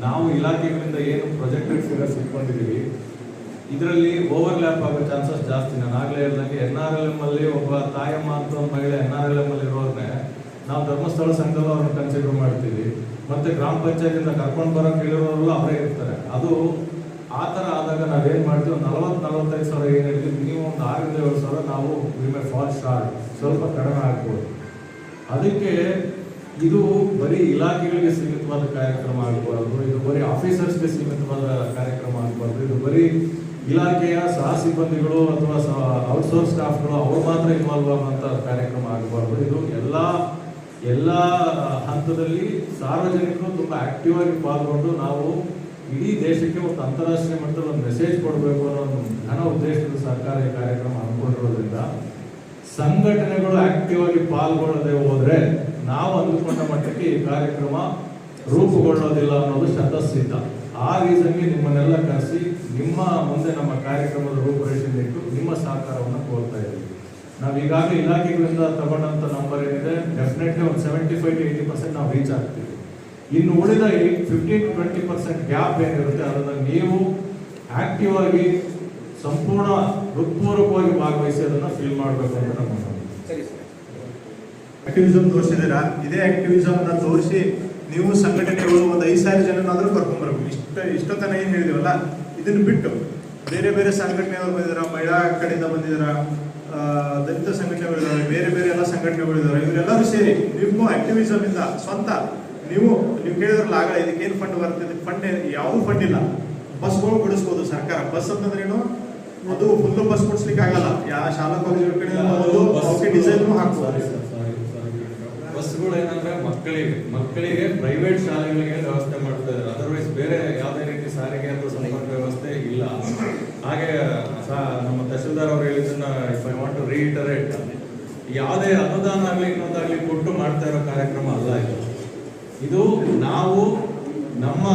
ನಾವು ಇಲಾಖೆಗಳಿಂದ ಏನು ಪ್ರೊಜೆಕ್ಟೆಡ್ ಫಿಗರ್ಸ್ ಇಟ್ಕೊಂಡಿದ್ದೀವಿ ಇದರಲ್ಲಿ ಓವರ್ಲ್ಯಾಪ್ ಆಗೋ ಚಾನ್ಸಸ್ ಜಾಸ್ತಿ. ನಾನು ಆಗಲೇ ಹೇಳ್ದಂಗೆ NRLM ಅಲ್ಲಿ ಒಬ್ಬ ತಾಯಮ್ಮ ಅಂತ ಒಂದು ಮಹಿಳೆ NRLM ಅಲ್ಲಿ ಇರೋರನ್ನೇ ನಾವು ಧರ್ಮಸ್ಥಳ ಸಂಘದವ್ರು ಅವ್ರನ್ನ ಕನ್ಸಿಡರ್ ಮಾಡ್ತೀವಿ. ಮತ್ತೆ ಗ್ರಾಮ ಪಂಚಾಯತಿಂದ ಕರ್ಕೊಂಡು ಬರೋಕೆ ಹೇಳಿರೋರೆಲ್ಲ ಅವರೇ ಇರ್ತಾರೆ. ಅದು ಆ ಥರ ಆದಾಗ ನಾವೇನು ಮಾಡ್ತೀವಿ, ಒಂದು 40-45 ಸಾವಿರ ಏನು ಹೇಳ್ತೀವಿ, ನೀವು ಒಂದು 6-7 ಸಾವಿರ ನಾವು ವಿಮೆ ಫಾಲ್ ಶಾರ್ಟ್, ಸ್ವಲ್ಪ ಕಡಿಮೆ ಆಗ್ಬೋದು. ಅದಕ್ಕೆ ಇದು ಬರೀ ಇಲಾಖೆಗಳಿಗೆ ಸೀಮಿತವಾದ ಕಾರ್ಯಕ್ರಮ ಆಗಬಾರ್ದು, ಇದು ಬರೀ ಆಫೀಸರ್ಸ್ಗೆ ಸೀಮಿತವಾದ ಕಾರ್ಯಕ್ರಮ ಆಗಬಾರ್ದು, ಇದು ಬರೀ ಇಲಾಖೆಯ ಸಹ ಸಿಬ್ಬಂದಿಗಳು ಅಥವಾ ಔಟ್ಸೋರ್ಸ್ ಸ್ಟಾಫ್ಗಳು ಅವ್ರು ಮಾತ್ರ ಇನ್ವಾಲ್ವ್ ಆಗುವಂಥ ಕಾರ್ಯಕ್ರಮ ಆಗಬಾರ್ದು. ಇದು ಎಲ್ಲ ಹಂತದಲ್ಲಿ ಸಾರ್ವಜನಿಕರು ತುಂಬ ಆಕ್ಟಿವ್ ಆಗಿ ಪಾಲ್ಗೊಂಡು ನಾವು ಇಡೀ ದೇಶಕ್ಕೆ ಒಂದು ಅಂತಾರಾಷ್ಟ್ರೀಯ ಮಟ್ಟದಲ್ಲಿ ಒಂದು ಮೆಸೇಜ್ ಕೊಡಬೇಕು ಅನ್ನೋ ಒಂದು ಘನ ಉದ್ದೇಶದ ಸರ್ಕಾರ ಈ ಕಾರ್ಯಕ್ರಮ ಹಮ್ಮಿಕೊಂಡಿರೋದ್ರಿಂದ ಸಂಘಟನೆಗಳು ಆಕ್ಟಿವ್ ಆಗಿ ಪಾಲ್ಗೊಳ್ಳದೆ ಹೋದ್ರೆ ನಾವು ಅಂದುಕೊಂಡ ಮಟ್ಟಕ್ಕೆ ಈ ಕಾರ್ಯಕ್ರಮ ರೂಪುಗೊಳ್ಳೋದಿಲ್ಲ ಅನ್ನೋದು ಶತಸಿದ್ಧ. ಆ ರೀಸನ್ಗೆ ನಿಮ್ಮನ್ನೆಲ್ಲ ಕರೆಸಿ ನಿಮ್ಮ ಮುಂದೆ ನಮ್ಮ ಕಾರ್ಯಕ್ರಮದ ರೂಪುರೇಷೆ ಇಟ್ಟು ನಿಮ್ಮ ಸಹಕಾರವನ್ನು ಕೋರ್ತಾ ಇದ್ದೀವಿ. ನಾವು ಈಗಾಗಲೇ ಇಲಾಖೆಗಳಿಂದ ತಗೊಂಡಂತ ನಂಬರ್ ಏನಿದೆ, ಡೆಫಿನೆಟ್ಲಿ ಒಂದು 75-80% ನಾವು ರೀಚ್ ಆಗ್ತೀವಿ. ಇನ್ನು ಉಳಿದ 15-20% ಗ್ಯಾಪ್ ಏನಿರುತ್ತೆ ಅದನ್ನು ನೀವು ಆಕ್ಟಿವ್ ಆಗಿ ಸಂಪೂರ್ಣ ಹೃತ್ಪೂರ್ವಕವಾಗಿ ಭಾಗವಹಿಸಿ ಅದನ್ನು ಫಿಲ್ ಮಾಡಬೇಕು ಅಂತ ನಮ್ಮ ಆಕ್ಟಿವಿಸಮ್ ತೋರಿಸಿದ್ದೀರಾ. ಇದೇ ಆಕ್ಟಿವಿಸಮ್ ಅನ್ನ ತೋರಿಸಿ ನೀವು ಸಂಘಟನೆಗಳು ಒಂದು 5,000 ಜನನಾದ್ರೂ ಕರ್ಕೊಂಡ್ಬರ್ಬೇಕು. ಇಷ್ಟೊತ್ತನ ಏನು ಹೇಳಿದೀವಲ್ಲ, ಇದನ್ನು ಬಿಟ್ಟು ಬೇರೆ ಬೇರೆ ಸಂಘಟನೆಯವರು ಬಂದಿದ್ದಾರೆ, ಮಹಿಳಾ ಕಡೆಯಿಂದ ಬಂದಿದ್ದಾರೆ, ದಲಿತ ಸಂಘಟನೆಗಳಿದ್ದಾರೆ, ಬೇರೆ ಬೇರೆ ಎಲ್ಲ ಸಂಘಟನೆಗಳಿದ್ದಾರೆ. ಇವರೆಲ್ಲರೂ ಸೇರಿ ನಿಮ್ಮ ಆಕ್ಟಿವಿಸಮ್ ಇಂದ ಸ್ವಂತ ನೀವು ಕೇಳಿದ್ರಲ್ಲ ಆಗ ಇದಕ್ಕೇನು ಫಂಡ್ ಬರ್ತದೆ, ಫಂಡ್ ಯಾವುದೂ ಫಂಡ್ ಇಲ್ಲ. ಬಸ್ಗಳು ಕೊಡಿಸ್ಬೋದು ಸರ್ಕಾರ. ಬಸ್ ಅಂತಂದ್ರೆ ಏನು, ಅದು ಫುಲ್ಲು ಬಸ್ ಕೊಡಿಸ್ಲಿಕ್ಕೆ ಆಗಲ್ಲ. ಯಾವ ಶಾಲಾ ಕಾಲೇಜುಗಳ ಕಡೆ ಡಿಸೈನ್ ಹಾಕ್ಬೋದು. ಬಸ್ಗಳು ಏನಂದ್ರೆ ಮಕ್ಕಳಿಗೆ ಪ್ರೈವೇಟ್ ಶಾಲೆಗಳಿಗೆ ವ್ಯವಸ್ಥೆ ಮಾಡ್ತಾ ಇದ್ದಾರೆ. ಅದರ್ವೈಸ್ ಬೇರೆ ಯಾವುದೇ ರೀತಿ ಸಾರಿಗೆ ಅಥವಾ ಸಂಪರ್ಕ ವ್ಯವಸ್ಥೆ ಇಲ್ಲ. ಹಾಗೆ ನಮ್ಮ ತಹಶೀಲ್ದಾರ್ ಅವರು ಹೇಳಿದ್ದನ್ನ ಇಫ್ ಐ ವಾಂಟ್ ಟು ರೀಇಟರೇಟ್, ಯಾವುದೇ ಅನುದಾನ ಆಗಲಿ ಇನ್ನೊಂದಾಗಲಿ ಕೊಟ್ಟು ಮಾಡ್ತಾ ಇರೋ ಕಾರ್ಯಕ್ರಮ ಅಲ್ಲ ಇದು. ನಾವು ನಮ್ಮ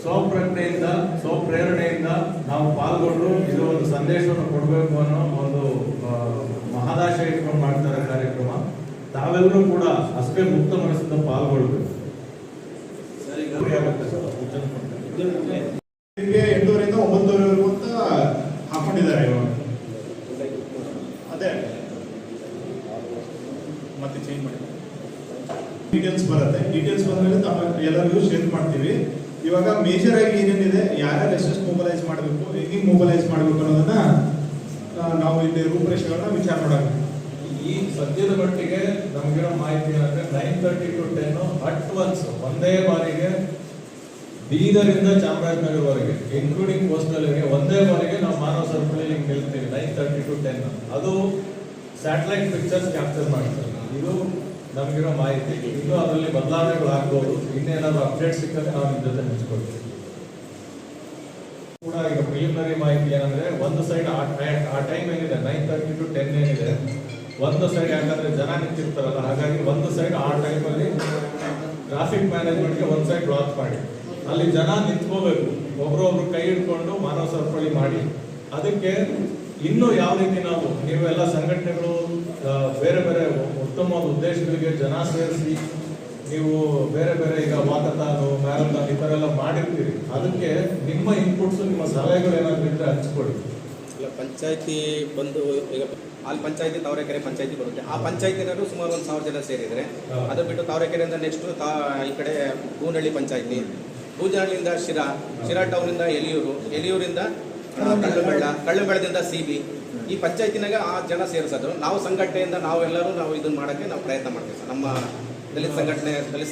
ಸ್ವಪ್ರಜ್ಞೆಯಿಂದ ಸ್ವಪ್ರೇರಣೆಯಿಂದ ನಾವು ಪಾಲ್ಗೊಂಡು ಇದು ಒಂದು ಸಂದೇಶವನ್ನು ಕೊಡಬೇಕು ಅನ್ನೋ ಒಂದು ಮಹದಾಶಯ ಇಟ್ಕೊಂಡು ಮಾಡ್ತಾ ಇರೋ ಕಾರ್ಯಕ್ರಮ. ತಾವೆಲ್ಲರೂ ಕೂಡ ಅಷ್ಟೇ ಮುಕ್ತ ಮನಸ್ಸಿಂದ ಪಾಲ್ಗೊಳ್ಬೇಕು. 8:30ರಿಂದ 9:30ವರೆಗೂ ಅಂತ ಹಾಕೊಂಡಿದ್ದಾರೆ ಇವಾಗ. ಅದೇ ಮತ್ತೆ ಚೇಂಜ್ ಮಾಡಿ ಡೀಟೇಲ್ಸ್ ಬರುತ್ತೆ. ಡೀಟೇಲ್ಸ್ ಬಂದ್ಮೇಲೆ ಎಲ್ಲರಿಗೂ ಶೇರ್ ಮಾಡ್ತೀವಿ. ಇವಾಗ ಮೇಜರ್ ಆಗಿ ಏನೇನಿದೆ, ಯಾರ್ಯಾರು ಎಷ್ಟೆಷ್ಟು ಮೊಬಲೈಸ್ ಮಾಡಬೇಕು, ಹೆಂಗೆ ಮೊಬಲೈಸ್ ಮಾಡಬೇಕು ಅನ್ನೋದನ್ನ ನಾವು ಇಲ್ಲಿ ರೂಪರೇಷೆಗಳನ್ನ ವಿಚಾರ ಮಾಡೋಣ. ಈ ಸದ್ಯದ ಮಟ್ಟಿಗೆ ನಮಗಿರೋ ಮಾಹಿತಿ ಏನಂದ್ರೆ 9:30 to 10 ಅಟ್ ಒನ್ಸ್ ಒಂದೇ ಬಾರಿಗೆ ಬೀದರಿಂದ ಚಾಮರಾಜನಗರವರೆಗೆ ಇನ್ಕ್ಲೂಡಿಂಗ್ ಕೋಸ್ಟಲ್ ಏರಿಯಾ ಒಂದೇ ಬಾರಿಗೆ ನಾವು ಮಾನವ ಸರಪಳಿಯಲ್ಲಿ ನಿಲ್ತೀವಿ 9:30 to 10. ಅದು ಸ್ಯಾಟಲೈಟ್ ಪಿಕ್ಚರ್ಸ್ ಕ್ಯಾಪ್ಚರ್ ಮಾಡ್ತಾರೆ. ಇದು ನಮಗಿರೋ ಮಾಹಿತಿ. ಇನ್ನು ಅದರಲ್ಲಿ ಬದಲಾವಣೆಗಳಾಗ್ಬೋದು. ಇನ್ನೇನಾದ್ರು ಅಪ್ಡೇಟ್ ಸಿಕ್ಕಂದ್ರೆ ನಾವು ನಿಮ್ಮ ಜೊತೆ ಹಂಚ್ಕೊಳ್ತೀವಿ ಕೂಡ. ಈಗ ಪ್ರಿಲಿಮಿನರಿ ಮಾಹಿತಿ ಏನಂದ್ರೆ, ಒಂದು ಸೈಡ್ ಆ ಟೈಮ್ ಏನಿದೆ 9:30 to 10 ಏನಿದೆ, ಒಂದು ಸೈಡ್ ಯಾಕಂದ್ರೆ ಜನ ನಿಂತಿರ್ತಾರಲ್ಲ, ಹಾಗಾಗಿ ಒಂದು ಸೈಡ್ ಆ ಟೈಮಲ್ಲಿ ಟ್ರಾಫಿಕ್ ಮ್ಯಾನೇಜ್ಮೆಂಟ್ಗೆ ಒಂದು ಸೈಡ್ ಬ್ಲಾಕ್ ಮಾಡಿ ಅಲ್ಲಿ ಜನ ನಿಂತ್ಕೋಬೇಕು. ಒಬ್ರೊಬ್ರು ಕೈ ಹಿಡ್ಕೊಂಡು ಮಾನವ ಸರಪಳಿ ಮಾಡಿ. ಅದಕ್ಕೆ ಇನ್ನು ಯಾವ ರೀತಿ ನೀವೆಲ್ಲ ಸಂಘಟನೆಗಳು ಬೇರೆ ಬೇರೆ ಉತ್ತಮವಾದ ಉದ್ದೇಶಗಳಿಗೆ ಜನ ಸೇರಿಸಿ ನೀವು ಬೇರೆ ಬೇರೆ ಈಗ ವಾಕಥಾನು, ಮ್ಯಾರಥಾನ್ ಈ ಥರ ಎಲ್ಲ ಮಾಡಿರ್ತೀರಿ. ಅದಕ್ಕೆ ನಿಮ್ಮ ಇನ್ಪುಟ್ಸ್, ನಿಮ್ಮ ಸಲಹೆಗಳು ಏನಾದ್ರು ಇದ್ರೆ ಹಂಚ್ಕೊಡಿ. ಇಲ್ಲ, ಪಂಚಾಯತಿ ಬಂದು ಈಗ ಅಲ್ಲಿ ಪಂಚಾಯತಿ ತಾವರೆಕೆರೆ ಪಂಚಾಯತಿ ಬರುತ್ತೆ. ಆ ಪಂಚಾಯತಿನವರು ಸುಮಾರು 1,000 ಜನ ಸೇರಿದರೆ, ಅದು ಬಿಟ್ಟು ತಾವರೆಕೆರೆಯಿಂದ ನೆಕ್ಸ್ಟ್ ಈ ಕಡೆ ಹೂನಹಳ್ಳಿ ಪಂಚಾಯತಿ, ಬೂಜನಹಳ್ಳಿಯಿಂದ ಶಿರಾ ಟೌನಿಂದ ಎಲಿಯೂರಿಂದ ಕಳ್ಳಂಬೆಳದಿಂದ CB, ಈ ಪಂಚಾಯತಿನಾಗ ಆ ಜನ ಸೇರಿಸೋದು. ನಾವು ಸಂಘಟನೆಯಿಂದ ನಾವು ಇದನ್ನ ಮಾಡೋಕ್ಕೆ ನಾವು ಪ್ರಯತ್ನ ಮಾಡ್ತೀವಿ ಸರ್. ನಮ್ಮ ದಲಿತ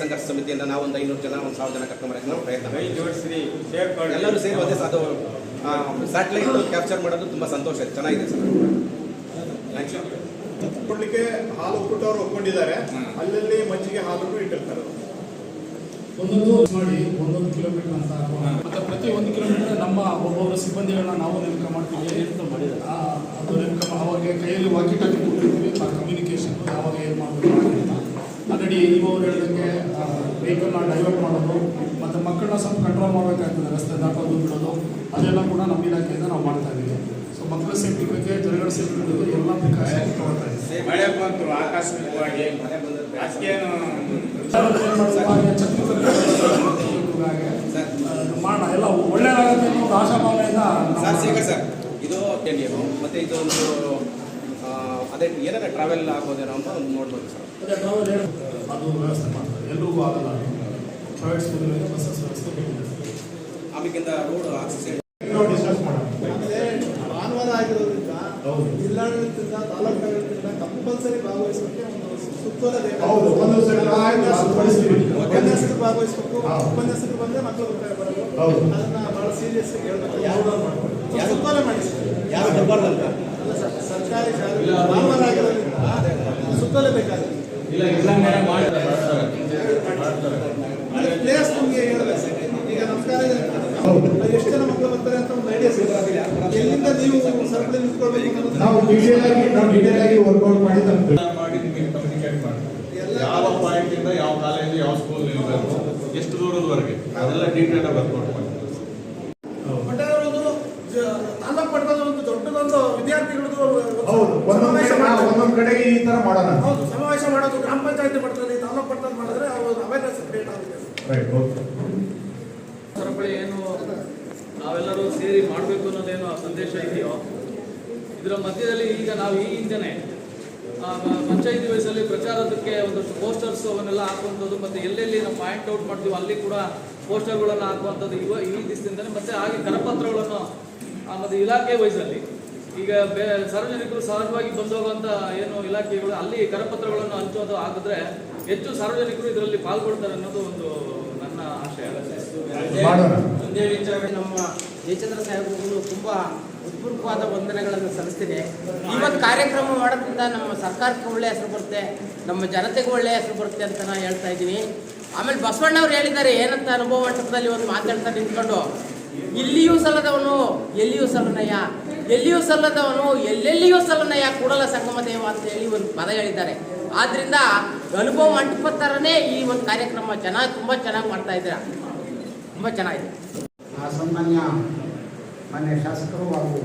ಸಂಘರ್ಷ ಸಮಿತಿಯಿಂದ ನಾವು ಒಂದು 500 ಜನ 1,000 ಜನ ಕರ್ಕೊಂಬರಕ್ಕೆ ನಾವು ಪ್ರಯತ್ನ ಮಾಡ್ತೀವಿ. ಎಲ್ಲರೂ ಸೇರಿ ಅದೇ ಅದು ಸ್ಯಾಟಲೈಟ್ ಕ್ಯಾಪ್ಚರ್ ಮಾಡೋದು ತುಂಬ ಸಂತೋಷ ಇದೆ, ಚೆನ್ನಾಗಿದೆ ಸರ್. ಕೊಡ್ಲಿಕ್ಕೆ ಹಾಲು ಒಕ್ಕೂಟವ್ರು ಒಪ್ಕೊಂಡಿದ್ದಾರೆ. ಅಲ್ಲಲ್ಲಿ ಮಜ್ಜಿಗೆ ಹಾಲು ಇಟ್ಟಿರ್ತಾರೆ. ಒಂದೊಂದು ಮಾಡಿ 1 ಕಿಲೋಮೀಟರ್ ಅಂತ ಮತ್ತೆ ಪ್ರತಿ 1 ಕಿಲೋಮೀಟರ್ ನಮ್ಮ ಒಬ್ಬೊಬ್ಬರ ಸಿಬ್ಬಂದಿಗಳನ್ನ ನಾವು ನೇಮಕ ಮಾಡ್ತೀವಿ. ಅದು ನೇಮಕ ಅವಾಗ ಕೈಯಲ್ಲಿ ವಾಕಿ ಟಾಕಿ ಕೊಟ್ಟಿರ್ತೀವಿ. ಕಮ್ಯುನಿಕೇಶನ್ ಯಾವಾಗ ಏನು ಮಾಡಬೇಕು ಅಂತ ಆಲ್ರೆಡಿ ಇವರು ಹೇಳಿದಂಗೆ ವೆಹಿಕಲ್ನ ಡೈವರ್ಟ್ ಮಾಡೋದು ಮತ್ತು ಮಕ್ಕಳನ್ನ ಸ್ವಲ್ಪ ಕಂಟ್ರೋಲ್ ಮಾಡಬೇಕಾಗ್ತದೆ, ರಸ್ತೆ ದಾಟೋದು ಬಿಡೋದು ಅದೆಲ್ಲ ಕೂಡ ನಮ್ಮ ಇಲಾಖೆಯಿಂದ ನಾವು ಮಾಡ್ತಾ ಇದ್ದೀವಿ. ಸೊ ಮಕ್ಕಳ ಸೇಫ್ಟಿ ಬಗ್ಗೆ, ಜನಗಳ ಸೇಫ್ಟಿ ಬಗ್ಗೆ ಎಲ್ಲ ಪ್ರಿಕಾಷನ್ ತಗೊಳ್ತಾ ಇದ್ದೀವಿ. ಮಳೆ ಬಂತು ಆಕಸ್ಮಿಕವಾಗಿ ಅದಕ್ಕೇನು ಮಾಡೋಣ, ಎಲ್ಲ ಒಳ್ಳೆಯದಾಗುತ್ತೆ ಅನ್ನೋ ಒಂದು ಆಶಾಭಾವನೆಯಿಂದ ಸರ್ ಶೇಖರ್ ಸರ್, ಇದು ಟೆಲಿಯರು ಮತ್ತು ಇದೊಂದು ಅದೇ ಏನಾರ ಟ್ರಾವೆಲ್ ಆಗೋದೇನೋ ಅಂತ ಒಂದು ನೋಡ್ಬೋದು ಸರ್. ಅದೇ ಟ್ರಾವೆಲ್ ಅದು ವ್ಯವಸ್ಥೆ ಮಾಡ್ತಾರೆ, ಎಲ್ರಿಗೂ ಆಗಲ್ಲ. ಪ್ರೈವೇಟ್ ಸ್ಕೂಲ್ಗಳಿಗೆ ಬಸ್ಸಸ್ ವ್ಯವಸ್ಥೆ ಬೇಕಿದೆ. ಆಮೇಲಿಂದ ರೋಡ್ ಆಕ್ಸಿಡೆಂಟ್ ಡಿಸ್ಕಸ್ ಮಾಡೋಣ. ಆಮೇಲೆ ಭಾನುವಾರ ಆಗಿರೋದ್ರಿಂದ ಜಿಲ್ಲಾಡಳಿತದಿಂದ ತಾಲೂಕಾಡಳಿತದಿಂದ ಕಂಪಲ್ಸರಿ ಭಾಗವಹಿಸೋಕ್ಕೆ ಒಂದು ಸುತ್ತೋಲೆ ಹೌದು, ಒಂದು ಸರಿ ಉಪನ್ಯಾಸಕರು ಭಾಗವಹಿಸಬೇಕು. ಉಪನ್ಯಾಸಕರು ಬಂದರೆ ಮಕ್ಕಳು ಬರಬೇಕು. ಹೌದು. ಅದನ್ನ ಬಹಳ ಸೀರಿಯಸ್ ಆಗಿ ಹೇಳ್ಬೇಕು. ಯಾವ ಸುತ್ತೋಲೆ ಮಾಡಿ ಯಾರು ಬರಬಾರ್ದಂತ ಅಲ್ಲ ಸರ್, ಸರ್ಕಾರಿ ಶಾಲೆ ಭಾನುವಾರ ಆಗಿರೋದ್ರಿಂದ ಸುತ್ತೋಲೆ ಬೇಕಾಗುತ್ತೆ. ಇಲ್ಲ ಇಲ್ಲಂಗೆ ಮಾಡ್ತಾರೆ. ಪ್ಲೇಸ್ ನಿಮಗೆ ಹೇಳಬೇಕು. ಈಗ ನಮಸ್ಕಾರ ಎಷ್ಟು ಜನ ಮಕ್ಕಳು ಬರ್ತಾರೆ ಅಂತ ಒಂದು ಐಡಿಯಾ ಸಿಗುತ್ತೆ. ಎಲ್ಲಿಂದ ನೀವು ಸರ್ಕಲ್ ನಿಂತ್ಕೊಳ್ಬೇಕು ಅನ್ನೋದು ನಾವು ಡೀಟೇಲ್ ಆಗಿ ವರ್ಕೌಟ್ ಮಾಡಿ ಮಾಡಿ ನಿಮಗೆ ಕಮ್ಯುನಿಕೇಟ್ ಮಾಡ್ತೀವಿ. ಯಾವ ಪಾಯಿಂಟ್ ಇಂದ ಯಾವ ಕಾಲೇಜ್ ಯಾವ ಸ್ಕೂಲ್ ನಿಲ್ಬೇಕು, ಎಷ್ಟು ದೂರದವರೆಗೆ ಅದೆಲ್ಲ ಡೀಟೇಲ್ ಆಗಿ ವರ್ಕೌಟ್ ಮಾಡ್ತೀವಿ. ಒಟ್ಟಾರೆ ಒಂದು ತಾಲೂಕು ಮಟ್ಟದ ಒಂದು ದೊಡ್ಡದೊಂದು ವಿದ್ಯಾರ್ಥಿಗಳದ್ದು ಹೌದು, ಒಂದೊಂದು ಕಡೆಗೆ ಈ ತರ ಮಾಡೋಣ. ಹೌದು, ಸಮಾವೇಶ ಮಾಡೋದು ಗ್ರಾಮ ಪಂಚಾಯತಿ ಮಟ್ಟದಲ್ಲಿ, ತಾಲೂಕು ಮಟ್ಟದಲ್ಲಿ ಮಾಡಿದ್ರೆ ಅವರು ಅವೇರ್ನೆಸ್ ಕ್ರಿಯೇಟ್ ಆಗುತ್ತೆ. Right, okay. ಸರಪಳಿ ಏನು ನಾವೆಲ್ಲರೂ ಸೇರಿ ಮಾಡಬೇಕು ಅನ್ನೋದೇನು ಸಂದೇಶ ಇದೆಯೋ ಇದರ ಮಧ್ಯದಲ್ಲಿ ಈಗ ನಾವು ಈ ಹಿಂದೆನೆ ಪಂಚಾಯತಿ ವಯಸ್ಸಲ್ಲಿ ಪ್ರಚಾರದಕ್ಕೆ ಒಂದಷ್ಟು ಪೋಸ್ಟರ್ಸ್ ಅವನ್ನೆಲ್ಲ ಹಾಕುವಂಥದ್ದು ಮತ್ತು ಎಲ್ಲೆಲ್ಲಿ ನಾವು ಪಾಯಿಂಟ್ ಔಟ್ ಮಾಡ್ತೀವಿ ಅಲ್ಲಿ ಕೂಡ ಪೋಸ್ಟರ್ಗಳನ್ನು ಹಾಕುವಂಥದ್ದು ಈ ದಿವಸದಿಂದಲೇ ಮತ್ತು ಹಾಗೆ ಕರಪತ್ರಗಳನ್ನು ಮತ್ತು ಇಲಾಖೆ ವಯಸ್ಸಲ್ಲಿ ಈಗ ಸಾರ್ವಜನಿಕರು ಸಹಜವಾಗಿ ಬಂದೋಗುವಂಥ ಏನು ಇಲಾಖೆಗಳು ಅಲ್ಲಿ ಕರಪತ್ರಗಳನ್ನು ಹಂಚೋದು ಆಗಿದ್ರೆ ಹೆಚ್ಚು ಸಾರ್ವಜನಿಕರು ಇದರಲ್ಲಿ ಪಾಲ್ಗೊಳ್ತಾರೆ ಅನ್ನೋದು ಒಂದು ನನ್ನ ಆಶಯ. ಒಂದೇ ವಿಚಾರ, ನಮ್ಮ ಜಯಚಂದ್ರ ಸಾಹೇಬರು ತುಂಬ ಹೃತ್ಪೂರ್ವಕವಾದ ವಂದನೆಗಳನ್ನು ಸಲ್ಲಿಸ್ತೀನಿ. ಇವತ್ತು ಕಾರ್ಯಕ್ರಮ ಮಾಡೋದ್ರಿಂದ ನಮ್ಮ ಸರ್ಕಾರಕ್ಕೆ ಒಳ್ಳೆಯ ಹೆಸರು ಬರುತ್ತೆ, ನಮ್ಮ ಜನತೆಗೆ ಒಳ್ಳೆಯ ಹೆಸರು ಬರುತ್ತೆ ಅಂತ ನಾನು ಹೇಳ್ತಾ ಇದ್ದೀನಿ. ಆಮೇಲೆ ಬಸವಣ್ಣವ್ರು ಹೇಳಿದ್ದಾರೆ ಏನಂತ ಅನುಭವ ಮಂಟಪದಲ್ಲಿ ಒಂದು ಮಾತಾಡ್ತಾ ನಿಂತ್ಕೊಂಡು, ಇಲ್ಲಿಯೂ ಸಲ್ಲದವನು ಎಲ್ಲಿಯೂ ಸಲ್ಲನಯ್ಯ, ಎಲ್ಲಿಯೂ ಸಲ್ಲದವನು ಎಲ್ಲೆಲ್ಲಿಯೂ ಸಲ್ಲನಯ್ಯ ಕೂಡಲ ಸಂಗಮ ದೇವ ಅಂತ ಹೇಳಿ ಒಂದು ಪದ ಹೇಳಿದ್ದಾರೆ. ಆದ್ದರಿಂದ ಅನುಭವ ಮಂಟಪ ಥರನೇ ಈ ಒಂದು ಕಾರ್ಯಕ್ರಮ ತುಂಬ ಚೆನ್ನಾಗಿ ಮಾಡ್ತಾ ಇದ್ದೀರಾ, ತುಂಬ ಚೆನ್ನಾಗಿದೆ. ಸನ್ಮಾನ್ಯ ಮಾನ್ಯ ಶಾಸಕರು ಹಾಗೂ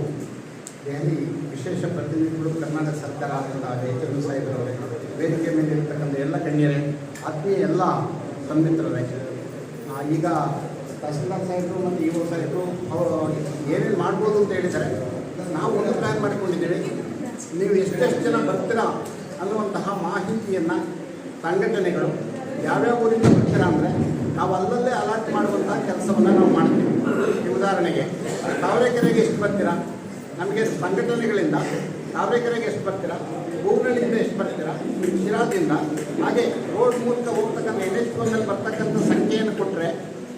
ದೆಹಲಿ ವಿಶೇಷ ಪ್ರತಿನಿಧಿಗಳು, ಕರ್ನಾಟಕ ಸರ್ಕಾರ ಆದಂಥ ಜಯಚಂದ್ರ ಸಾಹೇಬರವರೇ, ವೇದಿಕೆ ಮೇಲೆ ಇರ್ತಕ್ಕಂಥ ಎಲ್ಲ ಗಣ್ಯರೇ, ಆತ್ಮೀಯ ಎಲ್ಲ ಸಂಮಿತ್ರರೇ, ಈಗ ತಹಸೀಲ್ದಾರ್ ಸಾಹೇಬರು ಮತ್ತು ಇಒ ಸಾಹೇಬರು ಅವರು ಏನೇನು ಮಾಡ್ಬೋದು ಅಂತ ಹೇಳಿದ್ದಾರೆ. ನಾವು ಒಂದು ಪ್ಲ್ಯಾನ್ ಮಾಡಿಕೊಂಡಿದ್ದೇವೆ. ನೀವು ಎಷ್ಟೆಷ್ಟು ಜನ ಬರ್ತೀರಾ ಅನ್ನುವಂತಹ ಮಾಹಿತಿಯನ್ನು ಸಂಘಟನೆಗಳು ಯಾವ್ಯಾವ ಊರಿಂದ ಬರ್ತೀರಾ ಅಂದರೆ ನಾವು ಅಲ್ಲಲ್ಲೇ ಅಲರ್ಟ್ ಮಾಡುವಂಥ ಕೆಲಸವನ್ನು ನಾವು ಮಾಡ್ತೀವಿ. ಈ ಉದಾಹರಣೆಗೆ ತಾವರೆಕೆರೆಗೆ ಎಷ್ಟು ಬರ್ತೀರಾ, ನಮಗೆ ಸಂಘಟನೆಗಳಿಂದ ತಾವರೆಕೆರೆಗೆ ಎಷ್ಟು ಬರ್ತೀರಾ, ಊರಿನಿಂದ ಎಷ್ಟು ಬರ್ತೀರಾ, ಶಿರಾದಿಂದ, ಹಾಗೆ ರೋಡ್ ಮೂಲಕ ಹೋಗ್ತಕ್ಕಂಥ NH1ನಲ್ಲಿ ಬರ್ತಕ್ಕಂಥ ಸಂಖ್ಯೆಯನ್ನು ಕೊಟ್ಟರೆ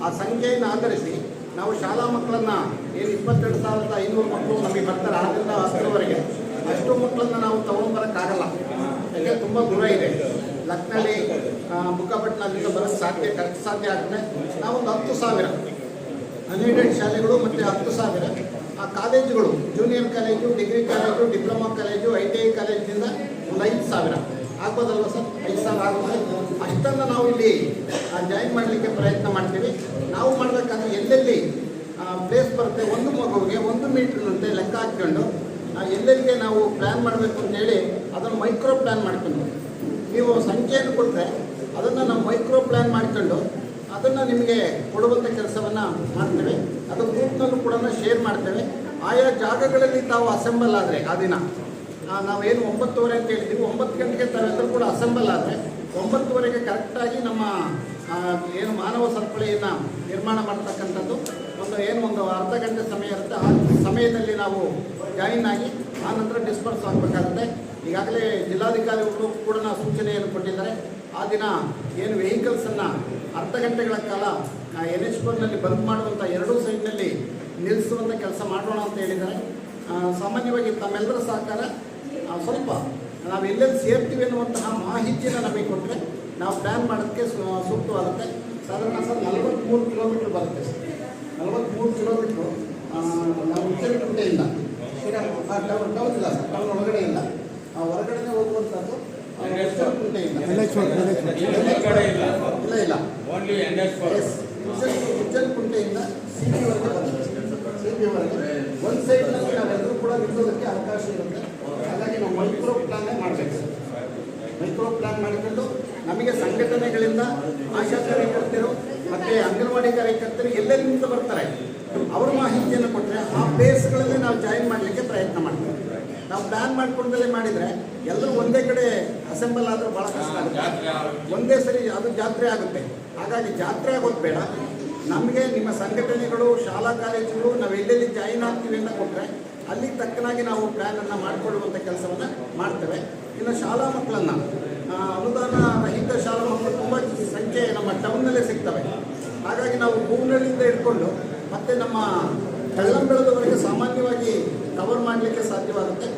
ಆ ಸಂಖ್ಯೆಯನ್ನು ಆಧರಿಸಿ ನಾವು ಶಾಲಾ ಮಕ್ಕಳನ್ನು ಏನು 22,500 ಮಕ್ಕಳು ನಮಗೆ ಬರ್ತಾರೆ 6ರಿಂದ 10ರವರೆಗೆ, ಅಷ್ಟು ಮಕ್ಕಳನ್ನು ನಾವು ತೊಗೊಂಡ್ಬರೋಕ್ಕಾಗಲ್ಲ. ಯಾಕೆ ತುಂಬ ದೂರ ಇದೆ. ಲಕ್ನಳ್ಳಿ ಬುಕ್ಕಾಪಟ್ಟಣದಿಂದ ಬರೋಕ್ಕೆ ಸಾಧ್ಯ ಆಗುತ್ತೆ. ನಾವೊಂದು 10,000 ಅನ್ಎಡೆಡ್ ಶಾಲೆಗಳು ಮತ್ತು 10,000 ಆ ಕಾಲೇಜುಗಳು, junior college, degree college, diploma college, ITI ಕಾಲೇಜಿನಿಂದ ಒಂದು 5,000 ಆಗ್ಬೋದಲ್ವ ಸರ್? 5,000 ಆಗುತ್ತೆ. ಅಷ್ಟನ್ನು ನಾವು ಇಲ್ಲಿ ಜಾಯಿನ್ ಮಾಡಲಿಕ್ಕೆ ಪ್ರಯತ್ನ ಮಾಡ್ತೀವಿ. ನಾವು ಮಾಡಬೇಕಾದ್ರೆ ಎಲ್ಲೆಲ್ಲಿ ಪ್ಲೇಸ್ ಬರುತ್ತೆ, ಒಂದು ಮಗುವಿಗೆ 1 ಮೀಟ್ರ್ನಂತೆ ಲೆಕ್ಕ ಹಾಕ್ಕೊಂಡು ಎಲ್ಲೆಲ್ಲಿಗೆ ನಾವು ಪ್ಲ್ಯಾನ್ ಮಾಡಬೇಕು ಅಂತೇಳಿ ಅದನ್ನು ಮೈಕ್ರೋ ಪ್ಲ್ಯಾನ್ ಮಾಡ್ಕೊಂಡು, ನೀವು ಸಂಖ್ಯೆಯನ್ನು ಕೊಟ್ಟರೆ ಅದನ್ನು ನಾವು ಮೈಕ್ರೋ ಪ್ಲ್ಯಾನ್ ಮಾಡ್ಕೊಂಡು ಅದನ್ನು ನಿಮಗೆ ಕೊಡುವಂಥ ಕೆಲಸವನ್ನು ಮಾಡ್ತೇವೆ. ಅದು ಗ್ರೂಪ್ನಲ್ಲೂ ಕೂಡ ಶೇರ್ ಮಾಡ್ತೇವೆ. ಆಯಾ ಜಾಗಗಳಲ್ಲಿ ತಾವು ಅಸೆಂಬಲ್ ಆದರೆ ಆ ದಿನ ನಾವೇನು 9:30 ಅಂತ ಹೇಳಿದ್ದೀವಿ, 9 ಗಂಟೆಗೆ ತಾವೆಲ್ಲರೂ ಕೂಡ ಅಸೆಂಬಲ್ ಆದರೆ 9:30ಗೆ ಕರೆಕ್ಟಾಗಿ ನಮ್ಮ ಏನು ಮಾನವ ಸರಪಳಿಯನ್ನು ನಿರ್ಮಾಣ ಮಾಡ್ತಕ್ಕಂಥದ್ದು ಒಂದು ಅರ್ಧ ಗಂಟೆ ಸಮಯ ಇರುತ್ತೆ. ಆ ಸಮಯದಲ್ಲಿ ನಾವು ಜಾಯಿನ್ ಆಗಿ ಆ ನಂತರ ಡಿಸ್ಪರ್ಸ್ ಆಗಬೇಕಾಗುತ್ತೆ. ಈಗಾಗಲೇ ಜಿಲ್ಲಾಧಿಕಾರಿಗಳು ಕೂಡ ಸೂಚನೆಯನ್ನು ಕೊಟ್ಟಿದ್ದಾರೆ. ಆ ದಿನ ಏನು ವೆಹಿಕಲ್ಸನ್ನು ಅರ್ಧ ಗಂಟೆಗಳ ಕಾಲ NH1ನಲ್ಲಿ ಬಂದ್ ಮಾಡುವಂಥ ಎರಡೂ ಸೈಡ್ನಲ್ಲಿ ನಿಲ್ಲಿಸುವಂಥ ಕೆಲಸ ಮಾಡೋಣ ಅಂತ ಹೇಳಿದ್ದಾರೆ. ಸಾಮಾನ್ಯವಾಗಿ ತಮ್ಮೆಲ್ಲರ ಸಹಕಾರ ಸ್ವಲ್ಪ ನಾವು ಎಲ್ಲೆಲ್ಲಿ ಸೇರ್ತೀವಿ ಅನ್ನುವಂತಹ ಮಾಹಿತಿಯನ್ನು ನಮಗೆ ಕೊಟ್ಟರೆ ನಾವು ಪ್ಲ್ಯಾನ್ ಮಾಡೋದಕ್ಕೆ ಸೂಕ್ತವಾಗುತ್ತೆ. ಸಾಧಾರಣ ಸರ್ 43 ಕಿಲೋಮೀಟ್ರ್ ಬರುತ್ತೆ ಸರ್. 43 ಕಿಲೋಮೀಟ್ರು ನಾವು ಉಚ್ಚರಕಟ್ಟೆಯಿಂದ ಟೌನ್ ಇಲ್ಲ ಸರ್, ಟೌನ್ ಒಳಗಡೆ ಇಲ್ಲ, ಹೊರಗಡೆ ಹೋಗುವಂಥದ್ದು ಉಜ್ಜನಕುಂಟೆಯಿಂದ ಇಲ್ಲ ಉಜ್ಜನಕುಂಟೆಯಿಂದ ಸಿಪಿವರೆಗೆ ಬರ್ತದೆ. ಸಿಪಿವರೆಗೆ ಒಂದು ಸೈಡ್ನಲ್ಲಿ ನಾವೆಲ್ಲರೂ ಕೂಡ ನಿಲ್ಲೋದಕ್ಕೆ ಅವಕಾಶ ಇರುತ್ತೆ. ಹಾಗಾಗಿ ನಾವು ಮೈಕ್ರೋ ಪ್ಲಾನೇ ಮಾಡಬೇಕು. ಮೈಕ್ರೋ ಪ್ಲಾನ್ ಮಾಡಿಕೊಂಡು ನಮಗೆ ಸಂಘಟನೆಗಳಿಂದ ಆಶಾ ಕಾರ್ಯಕರ್ತರು ಮತ್ತು ಅಂಗನವಾಡಿ ಕಾರ್ಯಕರ್ತರು ಎಲ್ಲೆಲ್ಲಿಂದ ಬರ್ತಾರೆ ಅವರು ಮಾಹಿತಿಯನ್ನು ಕೊಟ್ಟರೆ ಆ ಪ್ಲೇಸ್ಗಳಲ್ಲಿ ನಾವು ಜಾಯಿನ್ ಮಾಡಲಿಕ್ಕೆ ಪ್ರಯತ್ನ ಮಾಡ್ತೀವಿ. ನಾವು ಪ್ಲಾನ್ ಮಾಡ್ಕೊಂಡಲ್ಲೇ ಮಾಡಿದರೆ ಎಲ್ಲರೂ ಒಂದೇ ಕಡೆ ಅಸೆಂಬಲ್ ಆದರೂ ಭಾಳ ಕಷ್ಟ ಆಗುತ್ತೆ. ಒಂದೇ ಸರಿ ಅದು ಜಾತ್ರೆ ಆಗುತ್ತೆ. ಹಾಗಾಗಿ ಜಾತ್ರೆ ಆಗೋದು ಬೇಡ. ನಮಗೆ ನಿಮ್ಮ ಸಂಘಟನೆಗಳು ಶಾಲಾ ಕಾಲೇಜುಗಳು ನಾವು ಎಲ್ಲೆಲ್ಲಿ ಜಾಯಿನ್ ಆಗ್ತೀವಿ ಅಂತ ಕೊಟ್ಟರೆ ಅಲ್ಲಿ ತಕ್ಕನಾಗಿ ನಾವು ಪ್ಲ್ಯಾನನ್ನು ಮಾಡಿಕೊಳ್ಳುವಂಥ ಕೆಲಸವನ್ನು ಮಾಡ್ತೇವೆ. ಇನ್ನು ಶಾಲಾ ಮಕ್ಕಳನ್ನು ಅನುದಾನ ರಹಿತ ಶಾಲಾ ಮಕ್ಕಳು ತುಂಬ ಸಂಖ್ಯೆ ನಮ್ಮ ಟೌನ್ನಲ್ಲೇ ಸಿಗ್ತವೆ. ಹಾಗಾಗಿ ನಾವು ಹೂವಿನಲ್ಲಿಂದ ಇಟ್ಕೊಂಡು ಮತ್ತು ನಮ್ಮ ಕಳ್ಳಂಬೆಳದವರೆಗೆ ಸಾಮಾನ್ಯವಾಗಿ ಕವರ್ ಮಾಡಲಿಕ್ಕೆ ಸಾಧ್ಯವಾಗುತ್ತೆ.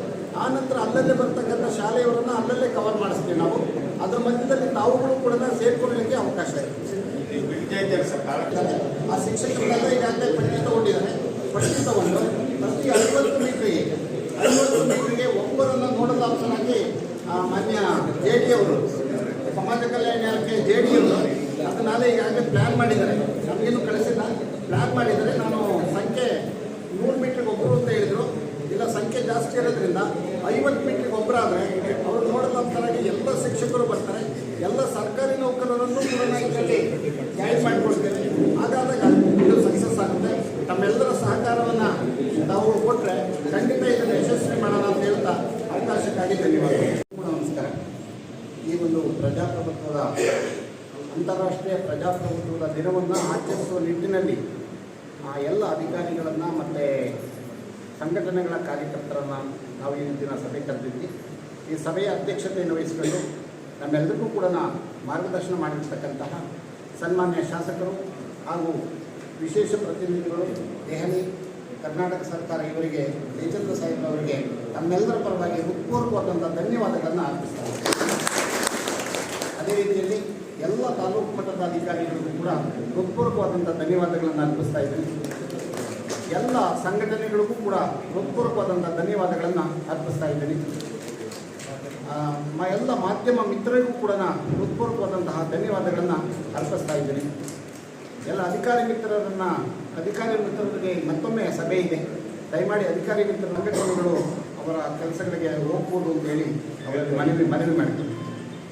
ಆ ನಂತರ ಅಲ್ಲಲ್ಲೇ ಬರ್ತಕ್ಕಂಥ ಶಾಲೆಯವರನ್ನು ಅಲ್ಲಲ್ಲೇ ಕವರ್ ಮಾಡಿಸ್ತೀವಿ ನಾವು. ಅದರ ಮಧ್ಯದಲ್ಲಿ ತಾವುಗಳು ಕೂಡ ಸೇರ್ಕೊಳ್ಳಲಿಕ್ಕೆ ಅವಕಾಶ ಇದೆ. ಆ ಶಿಕ್ಷಕರನ್ನೆಲ್ಲ ಈಗಾಗಲೇ ಪಟ್ಟಿ ತಗೊಂಡಿದ್ದಾರೆ. ಪಟ್ಟಿ ತಗೊಂಡು ಪ್ರತಿ 50 ಮೀಟರ್ಗೆ ಒಬ್ಬರನ್ನು ನೋಡಲ್ ಆಪ್ಷನ್ ಆಗಿ ಮಾನ್ಯ JD ಅವರು ಸಮಾಜ ಕಲ್ಯಾಣ ಇಲಾಖೆ JD ಅವರು ಅದನ್ನೆಲ್ಲ ಈಗಾಗಲೇ ಪ್ಲ್ಯಾನ್ ಮಾಡಿದ್ದಾರೆ. ನಮಗೇನು ಕಳಿಸಿಲ್ಲ, ಪ್ಲ್ಯಾನ್ ಮಾಡಿದರೆ ನಾನು ಸಂಖ್ಯೆ 100 ಮೀಟ್ರಿಗೆ ಒಬ್ಬರು ಅಂತ ಹೇಳಿದರು. ಇಲ್ಲ ಸಂಖ್ಯೆ ಜಾಸ್ತಿ ಇರೋದ್ರಿಂದ 50 ಮೀಟ್ರಿಗೆ ಒಬ್ಬರಾದರೆ ಅವರು ನೋಡೋದಾಗಿ ಎಲ್ಲ ಶಿಕ್ಷಕರು ಬರ್ತಾರೆ. ಎಲ್ಲ ಸರ್ಕಾರಿ ನೌಕರರನ್ನು ಕೂಡ ಇದರಲ್ಲಿ ಜಾಯಿನ್ ಮಾಡಿಕೊಡ್ತೇವೆ. ಹಾಗಾದಾಗ ಇದು ಸಕ್ಸಸ್ ಆಗುತ್ತೆ. ತಮ್ಮೆಲ್ಲರ ಸಹಕಾರವನ್ನು ನಾವು ಕೊಟ್ಟರೆ ಖಂಡಿತ ಇದನ್ನು ಯಶಸ್ವಿ ಮಾಡೋಣ ಅಂತ ಹೇಳ್ತಾ ಅವಕಾಶಕ್ಕಾಗಿ ಧನ್ಯವಾದಗಳು. ನಮಸ್ಕಾರ. ಈ ಒಂದು ಪ್ರಜಾಪ್ರಭುತ್ವದ ಅಂತಾರಾಷ್ಟ್ರೀಯ ಪ್ರಜಾಪ್ರಭುತ್ವದ ದಿನವನ್ನು ಆಚರಿಸುವ ನಿಟ್ಟಿನಲ್ಲಿ ಎಲ್ಲ ಅಧಿಕಾರಿಗಳನ್ನು ಮತ್ತು ಸಂಘಟನೆಗಳ ಕಾರ್ಯಕರ್ತರನ್ನು ನಾವು ಈ ದಿನ ಸಭೆ ಕರೆದಿದ್ವಿ. ಈ ಸಭೆಯ ಅಧ್ಯಕ್ಷತೆಯನ್ನು ವಹಿಸಿಕೊಂಡು ನಮ್ಮೆಲ್ಲರಿಗೂ ಕೂಡ ಮಾರ್ಗದರ್ಶನ ಮಾಡಿರ್ತಕ್ಕಂತಹ ಸನ್ಮಾನ್ಯ ಶಾಸಕರು ಹಾಗೂ ವಿಶೇಷ ಪ್ರತಿನಿಧಿಗಳು ದೆಹಲಿ ಕರ್ನಾಟಕ ಸರ್ಕಾರ ಇವರಿಗೆ ಜಯಚಂದ್ರ ಸಾಹೇಬ್ ಅವರಿಗೆ ತಮ್ಮೆಲ್ಲರ ಪರವಾಗಿ ಹೃತ್ಪೂರ್ವಕವಾದಂಥ ಧನ್ಯವಾದಗಳನ್ನು ಅರ್ಪಿಸ್ತಾರೆ. ಅದೇ ರೀತಿಯಲ್ಲಿ ಎಲ್ಲ ತಾಲೂಕು ಮಟ್ಟದ ಅಧಿಕಾರಿಗಳಿಗೂ ಕೂಡ ಹೃತ್ಪೂರ್ವಕವಾದಂಥ ಧನ್ಯವಾದಗಳನ್ನು ಅರ್ಪಿಸ್ತಾ ಇದ್ದೀನಿ. ಎಲ್ಲ ಸಂಘಟನೆಗಳಿಗೂ ಕೂಡ ಹೃತ್ಪೂರ್ವಕವಾದಂಥ ಧನ್ಯವಾದಗಳನ್ನು ಅರ್ಪಿಸ್ತಾ ಇದ್ದೀನಿ. ಎಲ್ಲ ಮಾಧ್ಯಮ ಮಿತ್ರರಿಗೂ ಕೂಡ ಹೃತ್ಪೂರ್ವಕವಾದಂತಹ ಧನ್ಯವಾದಗಳನ್ನು ಅರ್ಪಿಸ್ತಾ ಇದ್ದೀನಿ. ಎಲ್ಲ ಅಧಿಕಾರಿ ಮಿತ್ರರಿಗೆ ಮತ್ತೊಮ್ಮೆ ಸಭೆ ಇದೆ. ದಯಮಾಡಿ ಅಧಿಕಾರಿ ಮಿತ್ರ ಸಂಘಟನೆಗಳು ಅವರ ಕೆಲಸಗಳಿಗೆ ಹೋಗ್ಬೋದು ಅಂತೇಳಿ ಅವರಿಗೆ ಮನವಿ ಮಾಡ್ತೀನಿ.